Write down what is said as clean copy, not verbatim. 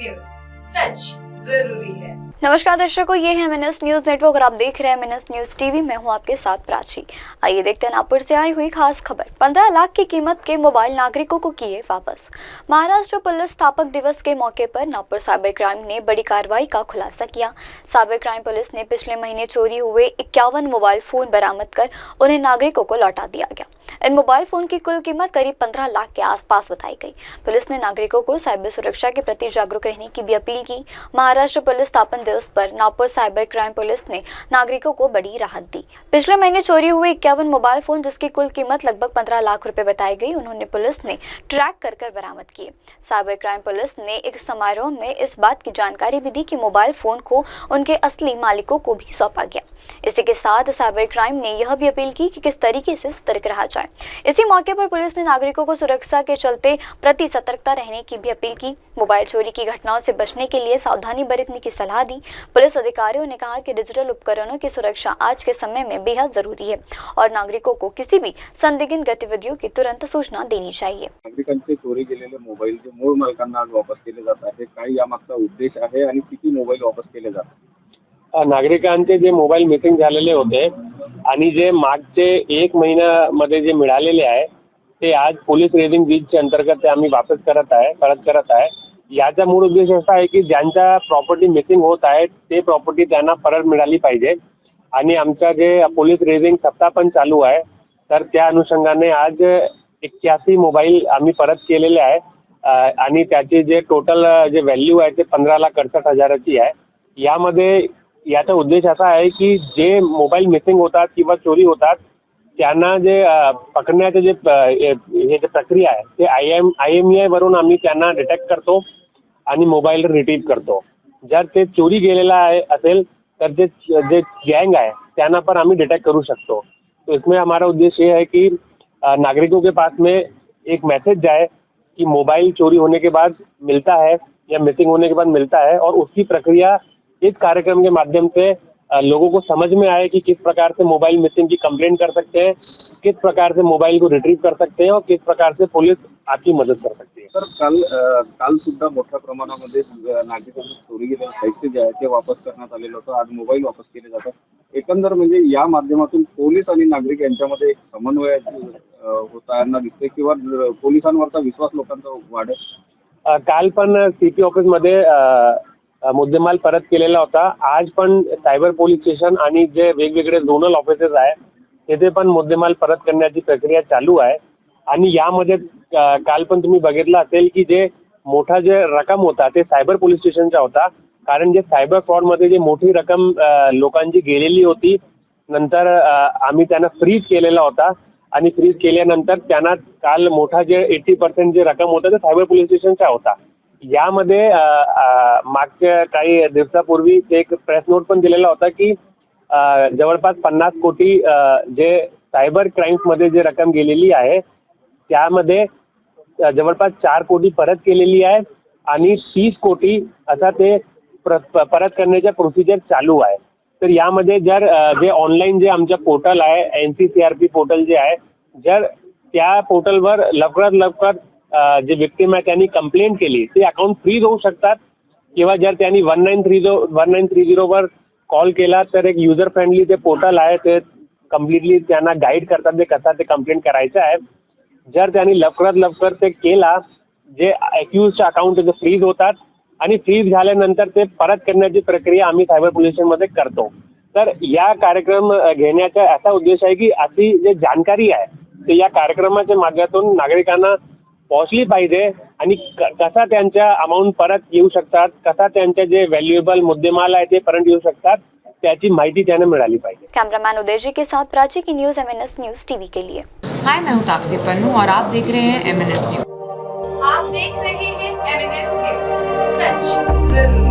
News, सच जरूरी है। नमस्कार दर्शकों, ये है MNS न्यूज नेटवर्क और आप देख रहे हैं MNS न्यूज टीवी। मैं हूं आपके साथ प्राची। आइए देखते हैं नागपुर से आई हुई खास खबर। 15 लाख की कीमत के मोबाइल नागरिकों को किए वापस। महाराष्ट्र पुलिस स्थापक दिवस के मौके पर नागपुर साइबर क्राइम ने बड़ी कार्रवाई का खुलासा किया। साइबर क्राइम पुलिस ने पिछले महीने चोरी हुए 51 मोबाइल फोन बरामद कर उन्हें नागरिकों को लौटा दिया गया। इन मोबाइल फोन की कुल कीमत करीब 15 लाख के आसपास बताई गई। पुलिस ने नागरिकों को साइबर सुरक्षा के प्रति जागरूक रहने की भी अपील की। महाराष्ट्र पुलिस स्थापना दिवस पर नागपुर साइबर क्राइम पुलिस ने नागरिकों को बड़ी राहत दी। पिछले महीने चोरी हुए 51 मोबाइल फोन जिसकी कुल कीमत लगभग 15 लाख रुपए बताई गई, उन्होंने पुलिस ने ट्रैक कर बरामद किए। साइबर क्राइम पुलिस ने एक समारोह में इस बात की जानकारी भी दी कि मोबाइल फोन को उनके असली मालिकों को भी सौंपा गया। इसी के साथ साइबर क्राइम ने यह भी अपील की कि किस तरीके से सतर्क रहा जाए। इसी मौके पर पुलिस ने नागरिकों को सुरक्षा के चलते प्रति सतर्कता रहने की भी अपील की। मोबाइल चोरी की घटनाओं से बचने के लिए सावधानी बरतने की सलाह दी। पुलिस अधिकारियों ने कहा कि डिजिटल उपकरणों की सुरक्षा आज के समय में बेहद जरूरी है और नागरिकों को किसी भी संदिग्ध गतिविधियों की तुरंत सूचना देनी चाहिए। नागरिकांचे चोरी गेलेले मोबाईल जे मूळ मालकांना आज वापस केले जात आहे, काय यामागचा उद्देश आहे आणि किती मोबाईल वापस केले जातात? नागरिकांचे जे मोबाईल मिसिंग झालेले होते आणि जे मागचे 1 महिन्यामध्ये जे मिळालेले आहे ते आज पोलीस रेजिंग बीचच्या अंतर्गत आम्ही वापस परत करत आहे। याचा मूळ उद्देश असा आहे की ज्यांच्या प्रॉपर्टी मिसिंग होत आहे ते प्रॉपर्टी त्यांना परत मिळाली पाहिजे आणि आमचा जे पोलीस रेजिंग सप्ताह पण चालू आहे तर त्या अनुषंगाने आज 81 मोबाईल आम्ही परत केलेले आहे आणि त्याचे जे टोटल जे व्हॅल्यू आहे ते 15,68,000ची आहे। यामध्ये याचा उद्देश असा आहे की जे मोबाईल मिसिंग होतात किंवा चोरी होतात त्यांना जे पकडण्याचे जे प्रक्रिया आहे ते IMEI वरून आम्ही त्यांना डिटेक्ट करतो आणि मोबाईल रिट्रीव करतो। जर ते चोरी गेलेला आहे असेल तर जे गैंग है त्यांना पण आम्ही डिटेक्ट करू शकतो। तो इसमें हमारा उद्देश्य ये है कि नागरिकों के पास में एक मैसेज जाए कि मोबाइल चोरी होने के बाद मिलता है या मिसिंग होने के बाद मिलता है और उसकी प्रक्रिया इस कार्यक्रम के माध्यम से लोगों को समझ में आए कि किस प्रकार से मोबाइल मिसिंग की कंप्लेंट कर सकते हैं, किस प्रकार से मोबाइल को रिट्रीव कर सकते हैं और किस प्रकार से पुलिस आपकी मदद कर सकती है। तर काल सुद्धा मोठ्या प्रमाणामध्ये नागरिकांची चोरी गेलेले साहित्य जे आहे ते वापस करण्यात आलेलं होतं। आज मोबाईल वापस केले जातात। एकंदर म्हणजे या माध्यमातून पोलीस आणि नागरिक यांच्यामध्ये एक समन्वय होताना दिसते किंवा पोलिसांवरचा विश्वास लोकांचा वाढेल। काल पण CP ऑफिस मध्ये मुद्देमाल परत केलेला होता। आज पण सायबर पोलीस स्टेशन आणि जे वेगवेगळे झोनल ऑफिसेस आहे तिथे पण मुद्देमाल परत करण्याची प्रक्रिया चालू आहे आणि यामध्ये काल पण तुम्ही बघितलं असेल की जे मोठा जे रक्कम होता ते सायबर पोलीस स्टेशनचा होता, कारण जे सायबर फ्रॉड मध्ये जे मोठी रक्कम लोकांची गेलेली होती नंतर आम्ही त्यांना फ्रीज केलेला होता आणि फ्रीज केल्यानंतर त्यांना काल मोठा जे 80% जे रक्कम होता ते सायबर पोलीस स्टेशनचा होता। यामध्ये मागच्या काही दिवसापूर्वी एक प्रेस नोट पण दिलेला होता की जवळपास 50 कोटी जे सायबर क्राइम्स मध्ये जे रक्कम गेलेली आहे त्यामध्ये जवळपास 4 कोटी परत केलेली आहे आणि 30 कोटी असा ते परत करण्याचा प्रोसिजर चालू आहे। तर यामध्ये जर जे ऑनलाईन जे आमच्या पोर्टल आहे NCCRP पोर्टल जे आहे, जर त्या पोर्टलवर लवकरात लवकर जे विक्टिम आहे त्यांनी कंप्लेंट केली ते अकाउंट फ्रीज होऊ शकतात किंवा जर त्यांनी 1930 वर कॉल केला तर एक युजर फ्रेंडली ते पोर्टल आहे, ते कम्प्लिटली त्यांना गाईड करतात ते कसा ते कंप्लेंट करायचं आहे। जर त्यांनी लवकरात लवकर ते केला जे अक्यूज्ड अकाउंट जे फ्रीज होतात आणि फ्रीज झाल्यानंतर ते परत करण्याची प्रक्रिया आम्ही सायबर पोलीस स्टेशन मध्ये करतो। तर या कार्यक्रम घेण्याचा असा उद्देश आहे की अशी जे जानकारी आहे ते या कार्यक्रमाच्या माध्यमातून नागरिकांना पोहोचली पाहिजे आणि कसा त्यांच्या अमाउंट परत येऊ शकतात, कसा त्यांचे जे व्हॅल्युएबल मुद्देमाल आहे ते परत येऊ शकतात त्याची माहिती त्यांना मिळाली पाहिजे। कैमरामैन उदय जी के साथ प्राची की न्यूज MNS न्यूज टीवी के लिए। हाय, मैं हूँ तापसी पन्नू और आप देख रहे हैं MNS न्यूज। आप देख रहे हैं MNS न्यूज, सच जरूरी।